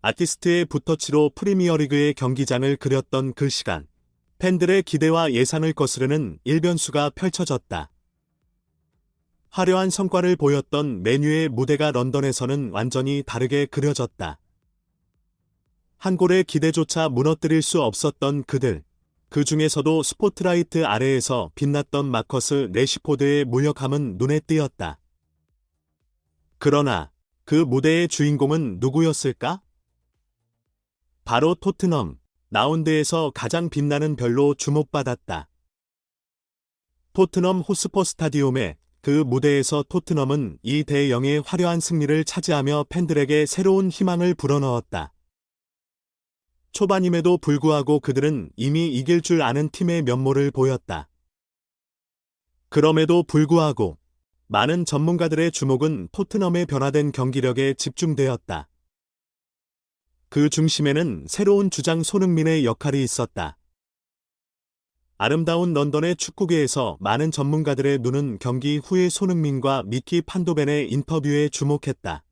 아티스트의 붓터치로 프리미어리그의 경기장을 그렸던 그 시간. 팬들의 기대와 예상을 거스르는 일변수가 펼쳐졌다. 화려한 성과를 보였던 맨유의 무대가 런던에서는 완전히 다르게 그려졌다. 한 골의 기대조차 무너뜨릴 수 없었던 그들. 그 중에서도 스포트라이트 아래에서 빛났던 마커스 래시포드의 무력함은 눈에 띄었다. 그러나 그 무대의 주인공은 누구였을까? 바로 토트넘. 라운드에서 가장 빛나는 별로 주목받았다. 토트넘 호스퍼 스타디움의 그 무대에서 토트넘은 2대0의 화려한 승리를 차지하며 팬들에게 새로운 희망을 불어넣었다. 초반임에도 불구하고 그들은 이미 이길 줄 아는 팀의 면모를 보였다. 그럼에도 불구하고 많은 전문가들의 주목은 토트넘의 변화된 경기력에 집중되었다. 그 중심에는 새로운 주장 손흥민의 역할이 있었다. 아름다운 런던의 축구계에서 많은 전문가들의 눈은 경기 후의 손흥민과 미키 판도벤의 인터뷰에 주목했다.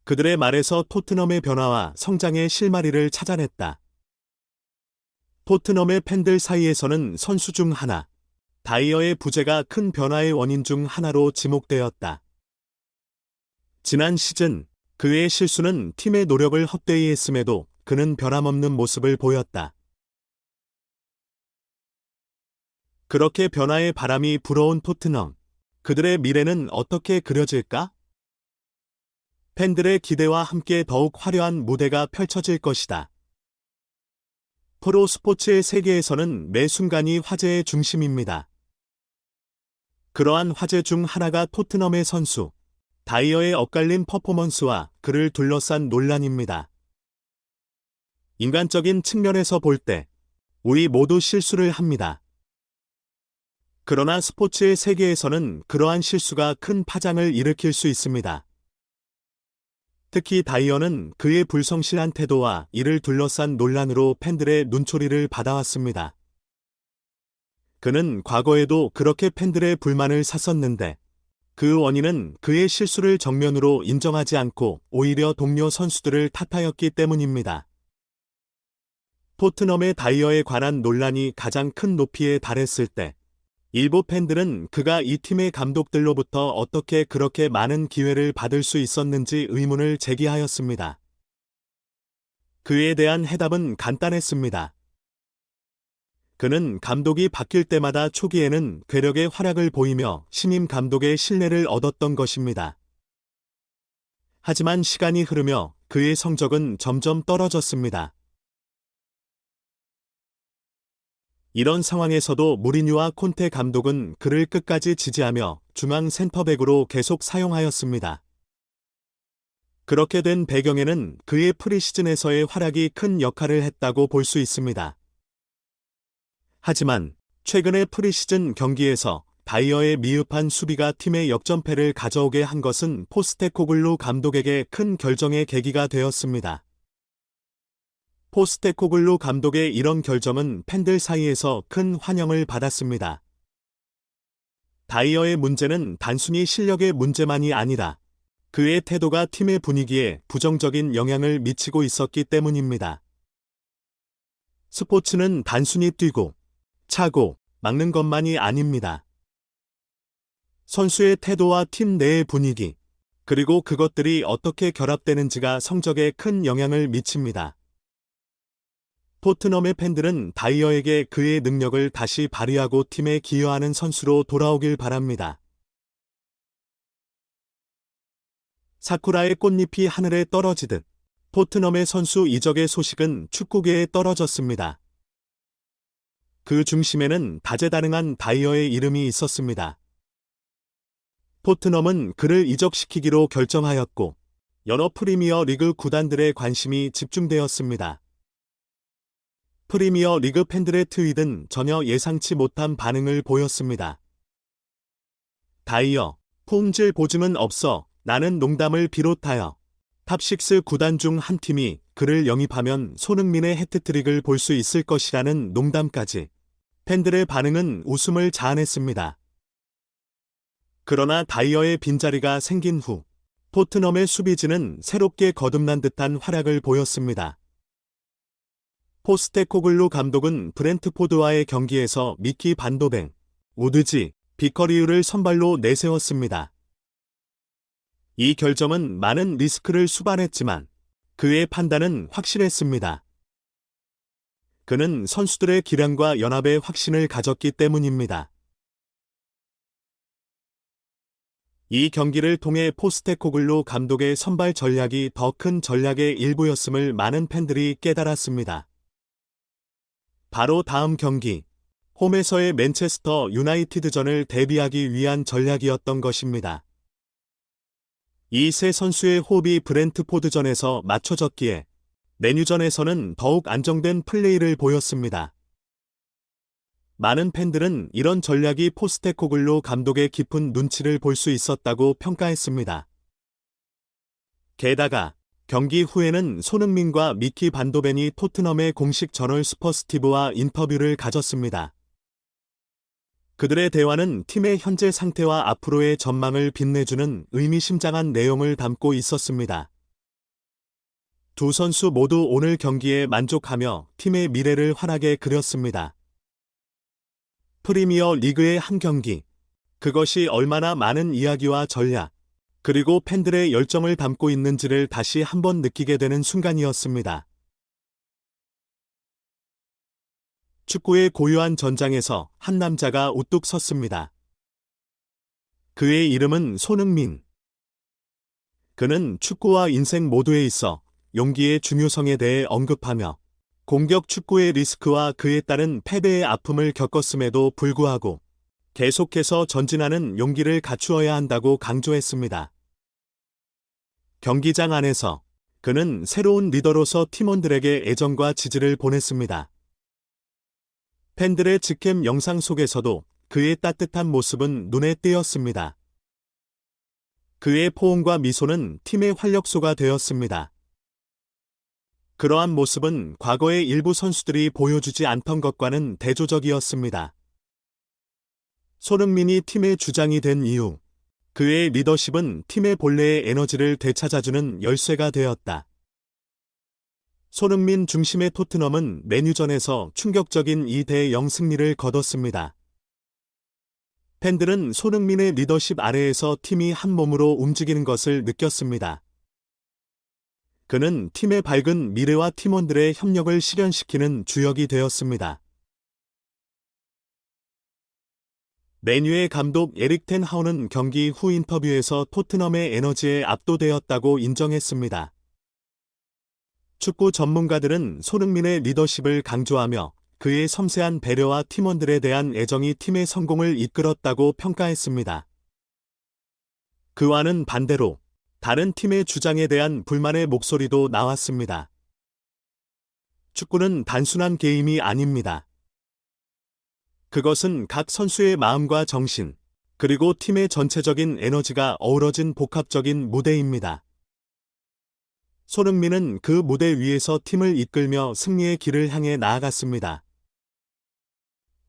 그들의 말에서 토트넘의 변화와 성장의 실마리를 찾아냈다. 토트넘의 팬들 사이에서는 선수 중 하나, 다이어의 부재가 큰 변화의 원인 중 하나로 지목되었다. 지난 시즌, 그의 실수는 팀의 노력을 헛되이 했음에도 그는 변함없는 모습을 보였다. 그렇게 변화의 바람이 불어온 토트넘. 그들의 미래는 어떻게 그려질까? 팬들의 기대와 함께 더욱 화려한 무대가 펼쳐질 것이다. 프로 스포츠의 세계에서는 매 순간이 화제의 중심입니다. 그러한 화제 중 하나가 토트넘의 선수, 다이어의 엇갈린 퍼포먼스와 그를 둘러싼 논란입니다. 인간적인 측면에서 볼 때, 우리 모두 실수를 합니다. 그러나 스포츠의 세계에서는 그러한 실수가 큰 파장을 일으킬 수 있습니다. 특히 다이어는 그의 불성실한 태도와 이를 둘러싼 논란으로 팬들의 눈초리를 받아왔습니다. 그는 과거에도 그렇게 팬들의 불만을 샀었는데, 그 원인은 그의 실수를 정면으로 인정하지 않고 오히려 동료 선수들을 탓하였기 때문입니다. 토트넘의 다이어에 관한 논란이 가장 큰 높이에 달했을 때, 일부 팬들은 그가 이 팀의 감독들로부터 어떻게 그렇게 많은 기회를 받을 수 있었는지 의문을 제기하였습니다. 그에 대한 해답은 간단했습니다. 그는 감독이 바뀔 때마다 초기에는 괴력의 활약을 보이며 신임 감독의 신뢰를 얻었던 것입니다. 하지만 시간이 흐르며 그의 성적은 점점 떨어졌습니다. 이런 상황에서도 무리뉴와 콘테 감독은 그를 끝까지 지지하며 중앙 센터백으로 계속 사용하였습니다. 그렇게 된 배경에는 그의 프리시즌에서의 활약이 큰 역할을 했다고 볼 수 있습니다. 하지만 최근의 프리시즌 경기에서 다이어의 미흡한 수비가 팀의 역전패를 가져오게 한 것은 포스테코글루 감독에게 큰 결정의 계기가 되었습니다. 포스테코글루 감독의 이런 결정은 팬들 사이에서 큰 환영을 받았습니다. 다이어의 문제는 단순히 실력의 문제만이 아니라 그의 태도가 팀의 분위기에 부정적인 영향을 미치고 있었기 때문입니다. 스포츠는 단순히 뛰고, 차고, 막는 것만이 아닙니다. 선수의 태도와 팀 내의 분위기, 그리고 그것들이 어떻게 결합되는지가 성적에 큰 영향을 미칩니다. 토트넘의 팬들은 다이어에게 그의 능력을 다시 발휘하고 팀에 기여하는 선수로 돌아오길 바랍니다. 사쿠라의 꽃잎이 하늘에 떨어지듯 토트넘의 선수 이적의 소식은 축구계에 떨어졌습니다. 그 중심에는 다재다능한 다이어의 이름이 있었습니다. 토트넘은 그를 이적시키기로 결정하였고, 여러 프리미어 리그 구단들의 관심이 집중되었습니다. 프리미어 리그 팬들의 트윗은 전혀 예상치 못한 반응을 보였습니다. 다이어, 품질 보증은 없어. 나는 농담을 비롯하여 탑6 구단 중 한 팀이 그를 영입하면 손흥민의 해트트릭을 볼 수 있을 것이라는 농담까지. 팬들의 반응은 웃음을 자아냈습니다. 그러나 다이어의 빈자리가 생긴 후 토트넘의 수비진은 새롭게 거듭난 듯한 활약을 보였습니다. 포스테코글루 감독은 브렌트포드와의 경기에서 미키 반도벤, 우드지, 비커리유를 선발로 내세웠습니다. 이 결정은 많은 리스크를 수반했지만 그의 판단은 확실했습니다. 그는 선수들의 기량과 연합에 확신을 가졌기 때문입니다. 이 경기를 통해 포스테코글루 감독의 선발 전략이 더 큰 전략의 일부였음을 많은 팬들이 깨달았습니다. 바로 다음 경기, 홈에서의 맨체스터 유나이티드전을 대비하기 위한 전략이었던 것입니다. 이 세 선수의 호흡이 브렌트포드전에서 맞춰졌기에 메뉴전에서는 더욱 안정된 플레이를 보였습니다. 많은 팬들은 이런 전략이 포스테코글루 감독의 깊은 눈치를 볼 수 있었다고 평가했습니다. 게다가 경기 후에는 손흥민과 미키 반도벤이 토트넘의 공식 저널 스퍼스티브와 인터뷰를 가졌습니다. 그들의 대화는 팀의 현재 상태와 앞으로의 전망을 빛내주는 의미심장한 내용을 담고 있었습니다. 두 선수 모두 오늘 경기에 만족하며 팀의 미래를 환하게 그렸습니다. 프리미어 리그의 한 경기, 그것이 얼마나 많은 이야기와 전략, 그리고 팬들의 열정을 담고 있는지를 다시 한번 느끼게 되는 순간이었습니다. 축구의 고요한 전장에서 한 남자가 우뚝 섰습니다. 그의 이름은 손흥민. 그는 축구와 인생 모두에 있어 용기의 중요성에 대해 언급하며 공격 축구의 리스크와 그에 따른 패배의 아픔을 겪었음에도 불구하고 계속해서 전진하는 용기를 갖추어야 한다고 강조했습니다. 경기장 안에서 그는 새로운 리더로서 팀원들에게 애정과 지지를 보냈습니다. 팬들의 직캠 영상 속에서도 그의 따뜻한 모습은 눈에 띄었습니다. 그의 포옹과 미소는 팀의 활력소가 되었습니다. 그러한 모습은 과거의 일부 선수들이 보여주지 않던 것과는 대조적이었습니다. 손흥민이 팀의 주장이 된 이후 그의 리더십은 팀의 본래의 에너지를 되찾아주는 열쇠가 되었다. 손흥민 중심의 토트넘은 메뉴전에서 충격적인 2대0 승리를 거뒀습니다. 팬들은 손흥민의 리더십 아래에서 팀이 한 몸으로 움직이는 것을 느꼈습니다. 그는 팀의 밝은 미래와 팀원들의 협력을 실현시키는 주역이 되었습니다. 맨유의 감독 에릭 텐 하우는 경기 후 인터뷰에서 토트넘의 에너지에 압도되었다고 인정했습니다. 축구 전문가들은 손흥민의 리더십을 강조하며 그의 섬세한 배려와 팀원들에 대한 애정이 팀의 성공을 이끌었다고 평가했습니다. 그와는 반대로 다른 팀의 주장에 대한 불만의 목소리도 나왔습니다. 축구는 단순한 게임이 아닙니다. 그것은 각 선수의 마음과 정신, 그리고 팀의 전체적인 에너지가 어우러진 복합적인 무대입니다. 손흥민은 그 무대 위에서 팀을 이끌며 승리의 길을 향해 나아갔습니다.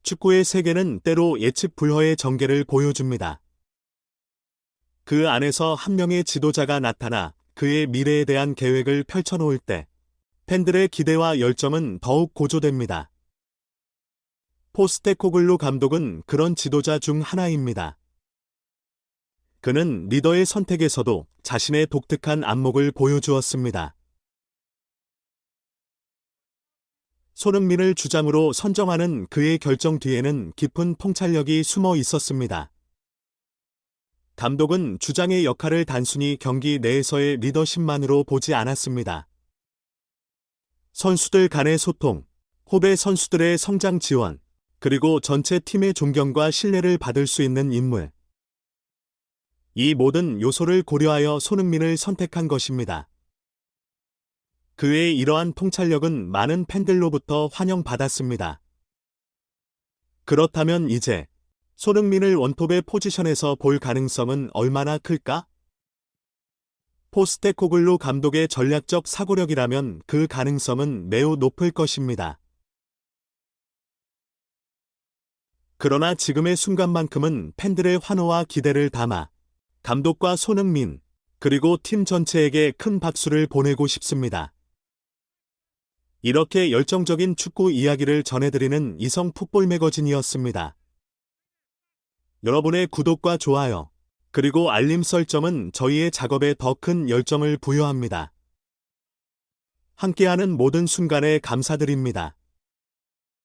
축구의 세계는 때로 예측 불허의 전개를 보여줍니다. 그 안에서 한 명의 지도자가 나타나 그의 미래에 대한 계획을 펼쳐놓을 때 팬들의 기대와 열정은 더욱 고조됩니다. 포스테코글루 감독은 그런 지도자 중 하나입니다. 그는 리더의 선택에서도 자신의 독특한 안목을 보여주었습니다. 손흥민을 주장으로 선정하는 그의 결정 뒤에는 깊은 통찰력이 숨어 있었습니다. 감독은 주장의 역할을 단순히 경기 내에서의 리더십만으로 보지 않았습니다. 선수들 간의 소통, 후배 선수들의 성장 지원, 그리고 전체 팀의 존경과 신뢰를 받을 수 있는 인물. 이 모든 요소를 고려하여 손흥민을 선택한 것입니다. 그의 이러한 통찰력은 많은 팬들로부터 환영받았습니다. 그렇다면 이제 손흥민을 원톱의 포지션에서 볼 가능성은 얼마나 클까? 포스테코글루 감독의 전략적 사고력이라면 그 가능성은 매우 높을 것입니다. 그러나 지금의 순간만큼은 팬들의 환호와 기대를 담아 감독과 손흥민, 그리고 팀 전체에게 큰 박수를 보내고 싶습니다. 이렇게 열정적인 축구 이야기를 전해드리는 이성 풋볼 매거진이었습니다. 여러분의 구독과 좋아요, 그리고 알림 설정은 저희의 작업에 더 큰 열정을 부여합니다. 함께하는 모든 순간에 감사드립니다.